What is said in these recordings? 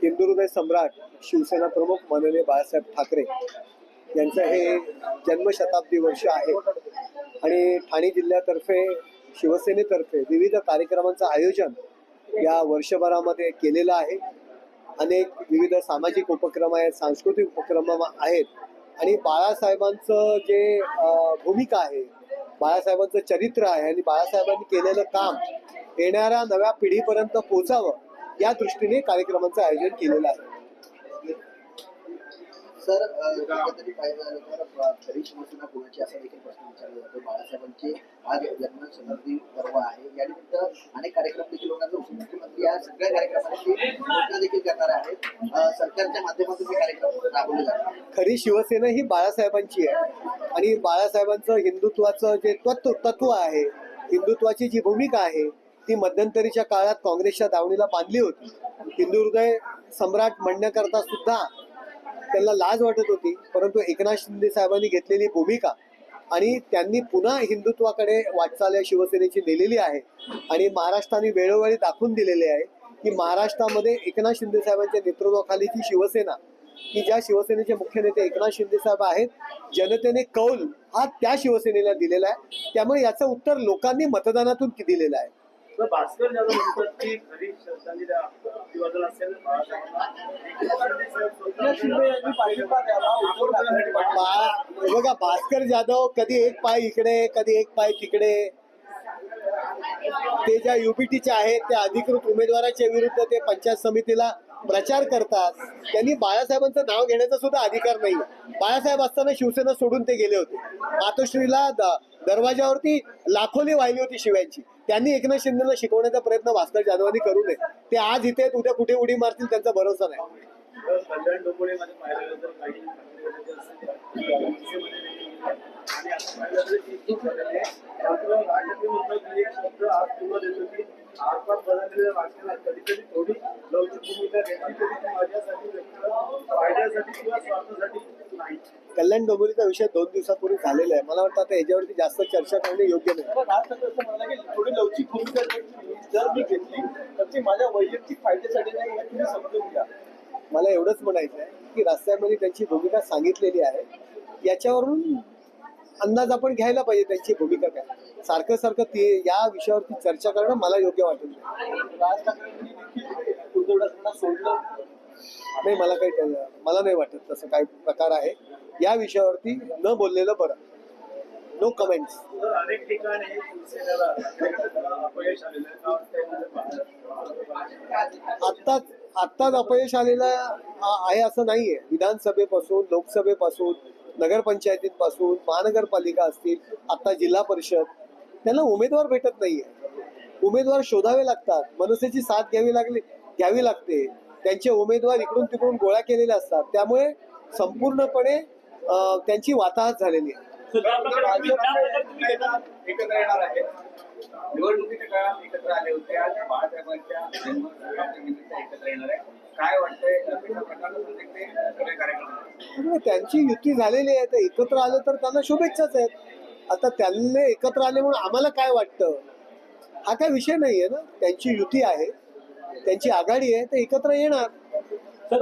हिंदुहृदय सम्राट शिवसेना प्रमुख माननीय बाळासाहेब ठाकरे यांचं हे जन्मशताब्दी वर्ष आहे आणि ठाणे जिल्ह्यातर्फे शिवसेनेतर्फे विविध कार्यक्रमांचं आयोजन या वर्षभरामध्ये केलेलं आहे. अनेक विविध सामाजिक उपक्रम आहेत, सांस्कृतिक उपक्रम आहेत आणि बाळासाहेबांचं जे भूमिका आहे, बाळासाहेबांचं चरित्र आहे आणि बाळासाहेबांनी केलेलं काम येणाऱ्या नव्या पिढीपर्यंत पोहोचावं या दृष्टीने कार्यक्रमांचं आयोजन केलेलं आहे. सर, एकंदरीत पाहिलं झालं तर खरी शिवसेना कोणाची असा देखील प्रश्न विचारला जातो. बाळासाहेबांचे आज जन्मशताब्दी पर्व आहे, या निमित्त अनेक कार्यक्रम देखील होणार. उपमुख्यमंत्री या सगळ्या कार्यक्रमांची घोषणा देखील करणार आहेत. सरकारच्या माध्यमातून हे कार्यक्रम राबवले जातात. खरी शिवसेना ही बाळासाहेबांची आहे आणि बाळासाहेबांचं हिंदुत्वाचं जे तत्व आहे, हिंदुत्वाची जी भूमिका आहे ती मध्यंतरीच्या काळात काँग्रेसच्या दावणीला बांधली होती. हिंदुहृदय सम्राट म्हणण्याकरता सुद्धा त्यांना लाज वाटत होती, परंतु एकनाथ शिंदे साहेबांनी घेतलेली भूमिका आणि त्यांनी पुन्हा हिंदुत्वाकडे वाटचाल या शिवसेनेची नेलेली आहे आणि महाराष्ट्राने वेळोवेळी दाखवून दिलेले आहे की महाराष्ट्रामध्ये एकनाथ शिंदे साहेबांच्या नेतृत्वाखालीची शिवसेना की ज्या शिवसेनेचे मुख्य नेते एकनाथ शिंदे साहेब आहेत, जनतेने कौल हा त्या शिवसेनेला दिलेला आहे. त्यामुळे याचं उत्तर लोकांनी मतदानातून दिलेलं आहे. भास्कर जाधव म्हणतात की खरी श्रद्धांजली अभिवादन असेल बघा, भास्कर जाधव कधी एक पाय इकडे कधी एक पाय तिकडे, ते ज्या युपीटीचे आहेत त्या अधिकृत उमेदवाराच्या विरुद्ध ते पंचायत समितीला प्रचार करतात. त्यांनी बाळासाहेबांचं नाव घेण्याचा सुद्धा अधिकार नाही. बाळासाहेब असताना शिवसेना सोडून ते गेले होते. मातोश्रीला दरवाजावरती लाखोली वाहिली होती शिव्यांची. त्यांनी एकनाथ शिंदेला शिकवण्याचा प्रयत्न भास्कर जाधवांनी करू नये. ते आज इथे उद्या कुठे उडी मारतील त्यांचा भरोसा नाही. कल्याण डोंबिवलीमध्ये पाहिलं तर काही कधी थोडी लवचिक भूमिका फायद्यासाठी किंवा स्वार्थासाठी नाही. कल्याण डोंबिवलीचा विषय 2 दिवसापूर्वी झालेला आहे. मला वाटतं आता याच्यावरती जास्त चर्चा करणे योग्य नाही. थोडी लवचिक भूमिका जर मी घेतली तर ती माझ्या वैयक्तिक फायद्यासाठी नाही, हे तुम्ही समजून घ्या. मला एवढंच म्हणायचं आहे की रस्त्यामध्ये त्यांची भूमिका सांगितलेली आहे, याच्यावरून अंदाज आपण घ्यायला पाहिजे त्यांची भूमिका काय. सारखं सारखं ते या विषयावरती चर्चा करणं मला योग्य वाटत नाही. राज ठाकरेंनी देखील उद्धव ठाकरेंना सोडलं नाही, मला नाही वाटत तसं काही प्रकार आहे. या विषयावरती न बोललेलं बरं. No comments. अनेक ठिकाणी शिवसेनेला अपयश आलेलं आत्ताच अपयश आलेलं आहे असं नाहीये. विधानसभेपासून, लोकसभेपासून, नगरपंचायतींपासून, महानगरपालिका असतील, आता जिल्हा परिषद, त्यांना उमेदवार भेटत नाहीये. उमेदवार शोधावे लागतात, मनसेची साथ घ्यावी लागते. त्यांचे उमेदवार इकडून तिकडून गोळा केलेले असतात. त्यामुळे संपूर्णपणे त्यांची वाताहत झालेली आहे. एकत्र येणार आहे. निवडणुकीच्या काळात एकत्र आले होते, आज बाळासाहेबांच्या जन्मदिनानिमित्त एकत्र येणार आहे. काय वाटतंय सगळे कार्यक्रम? त्यांची युती झालेली आहे, तर एकत्र आलं तर त्यांना शुभेच्छाच आहेत. आता त्यांनी एकत्र आले म्हणून आम्हाला काय वाटतं हा काय विषय नाहीये ना. त्यांची युती आहे, त्यांची आघाडी आहे, तर एकत्र येणार. सर,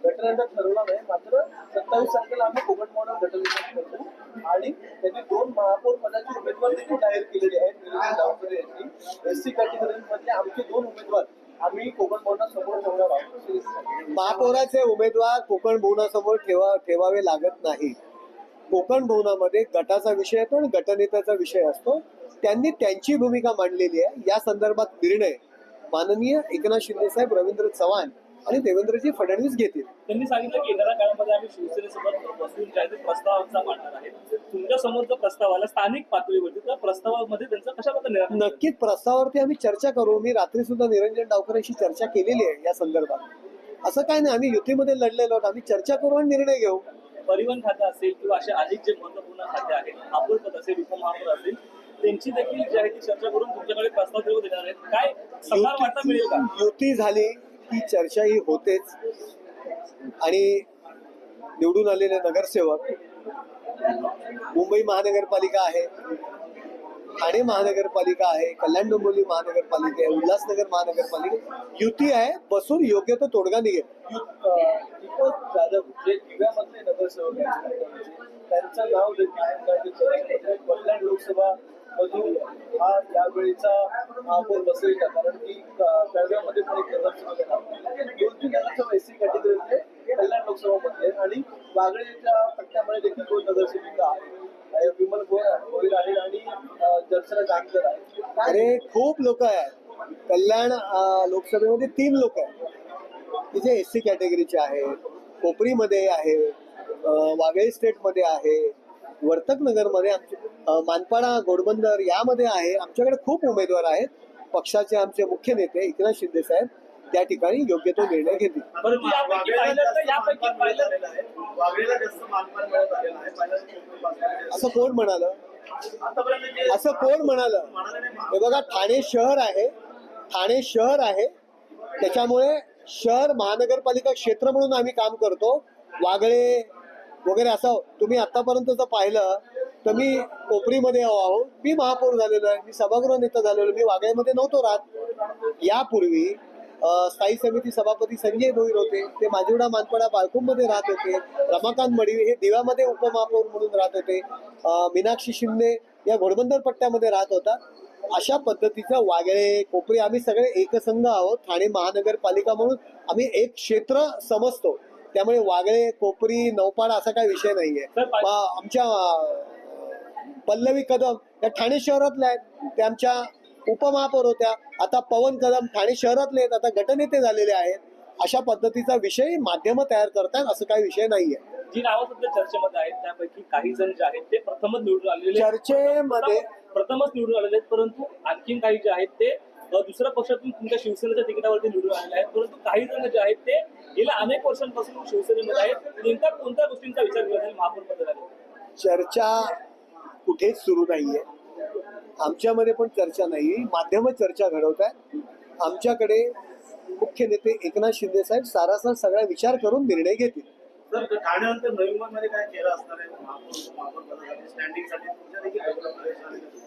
गटनेता ठरवला नाही, मात्र 27 तारखेला आम्ही कोकण मोडा गटनेता करतो आणि त्यांनी 2 महापौर पदाचे उमेदवार देखील जाहीर केलेले आहेत. निरंजन डावखरे यांनी एससी कॅटेगरीमधले आमचे 2 उमेदवार आम्ही कोकण भवनासमोर ठेवणार आहोत. महापौराचे उमेदवार कोकण भवनासमोर ठेवावे लागत नाही. कोकण भवनामध्ये गटाचा विषय येतो आणि गटनेत्याचा विषय असतो. त्यांनी त्यांची भूमिका मांडलेली आहे. या संदर्भात निर्णय माननीय एकनाथ शिंदे साहेब, रवींद्र चव्हाण आणि देवेंद्रजी फडणवीस घेतील. त्यांनी सांगितलं की येणाऱ्या काळामध्ये आम्ही शिवसेनेसोबत बसून काही प्रस्तावांचा मांडणार आहे. तुमच्या समोरचा प्रस्ताव आला स्थानिक पातळीवरती, त्या प्रस्तावामध्ये त्यांचा कशा प्रकारे नक्कीच प्रस्तावावरती आम्ही चर्चा करू. मी रात्री सुद्धा निरंजन डावकरेंशी चर्चा केलेली आहे या संदर्भात. असं काय नाही, आम्ही युतीमध्ये लढलेलो आहोत. आम्ही चर्चा करू आणि निर्णय घेऊ. परिवहन खातं असेल किंवा असे अनेक जे महत्वपूर्ण खाते आहेत, महापौर पद असेल, उपमहापौर असेल, त्यांची देखील जी आहे ती चर्चा करून तुमच्याकडे प्रस्ताव देणार आहेत. काय सकार वाटा मिळेल का? युती झाली ही चर्चा ही होतेच आणि निवडून आलेले नगरसेवक, मुंबई महानगरपालिका आहे, ठाणे महानगरपालिका आहे, कल्याण डोंबिवली महानगरपालिका आहे, उल्हासनगर महानगरपालिका युती आहे. बसून योग्य तो तोडगा निघेल. दीपक जाधव जे दिव्यामधले नगरसेवक आहेत त्यांचं नाव देखील कल्याण लोकसभा मधून हा यावेळीचा महापौर बसेल का? कारण की कळव्यामध्ये पण एक नगरसेवक आहे, 2-3 नगरसेवक एससी कॅटेगरीचे कल्याण लोकसभा मधले आणि वागळेच्या पट्ट्यामध्ये देखील 2 नगरसेविका आहेत, विमल गोयल आहे आणि दर्शना जामकर आहे. अरे खूप लोक आहेत कल्याण लोकसभेमध्ये. 3 लोक आहेत की जे एससी कॅटेगरीचे आहेत. कोपरीमध्ये आहे, वाघळी स्टेटमध्ये आहे, वर्तक नगरमध्ये आमचे मानपाडा घोडबंदर यामध्ये आहे. आमच्याकडे खूप उमेदवार आहेत. पक्षाचे आमचे मुख्य नेते एकनाथ शिंदे साहेब त्या ठिकाणी योग्य तो निर्णय घेतील. परंतु यापैकी पाहिलं तर यापैकी पाहिलं वागळेला जास्त मानपान मिळत आलेला आहे. असं कोण म्हणालं? असं कोण म्हणालं? हे बघा, ठाणे शहर आहे, ठाणे शहर आहे, त्याच्यामुळे शहर महानगरपालिका क्षेत्र म्हणून आम्ही काम करतो. वागळे वगैरे असं तुम्ही आतापर्यंत जर पाहिलं तर मी कोपरीमध्ये आहो, मी महापौर झालेलो आहे, मी सभागृह नेता झालेलो, मी वागळेमध्ये नव्हतो राहत. यापूर्वी स्थायी समिती सभापती संजय भोईर होते, ते माजिवडा मानपाडा बाळकुंमध्ये राहत होते. रमाकांत मडवी हे दिव्यामध्ये उपमहापौर म्हणून राहत होते. मीनाक्षी शिंदे या घोडबंदर पट्ट्यामध्ये राहत होता. अशा पद्धतीचं वागळे कोपरी आम्ही सगळे एकसंघ आहोत. ठाणे महानगरपालिका म्हणून आम्ही एक क्षेत्र समजतो. त्यामुळे वागळे कोपरी नौपाडा असा काही विषय नाहीये. आमच्या पल्लवी कदम त्या ठाणे शहरातल्या आहेत, त्या आमच्या उपमहापौर होत्या. आता पवन कदम ठाणे शहरातले आहेत, आता गटनेते झालेले आहेत. अशा पद्धतीचा विषय माध्यम तयार करतात, असं काही विषय नाहीये. जी नावं सध्या चर्चेमध्ये आहेत त्यापैकी काही जण जे आहेत ते प्रथमच निवडून आलेले चर्चेमध्ये प्रथमच निवडून आलेले आहेत. परंतु आणखीन काही जे आहेत ते दुसऱ्या पक्षातून तुमच्या शिवसेनेच्या तिकिटावरती निवडून आलेले आहेत. परंतु काही जण जे आहेत ते गेल्या अनेक वर्षांपासून शिवसेनेमध्ये आहेत. नेमका कोणत्या गोष्टींचा विचार केला जाईल महापौर पदासाठी? चर्चा कुठेच सुरू नाहीये. आमच्यामध्ये पण चर्चा नाही, माध्यम चर्चा घडवत आहे. आमच्याकडे मुख्य नेते एकनाथ शिंदे साहेब सारासार सगळा विचार करून निर्णय घेतील. सर, ठाण्यानंतर नवी मुंबईमध्ये काय चेहरा असणार आहे महापौर पदासाठी स्टँडिंगसाठी?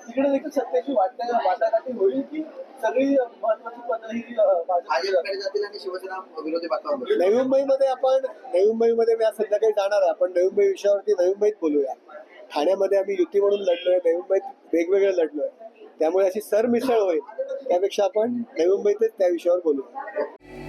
तिकडे देखील सत्तेची वाटाघाटी होईल की सगळी महत्वाची पदं ही भाजपकडे जातील आणि शिवसेना विरोधी वातावरण? नवी मुंबईमध्ये मी आज संध्याकाळी जाणार आहे. आपण नवी मुंबई विषयावरती नवी मुंबईत बोलूया. ठाण्यामध्ये आम्ही युती म्हणून लढलोय, नवी मुंबईत वेगवेगळे लढलोय. त्यामुळे अशी सरमिसळ होईल, त्यापेक्षा आपण नवी मुंबईतच त्या विषयावर बोलूया.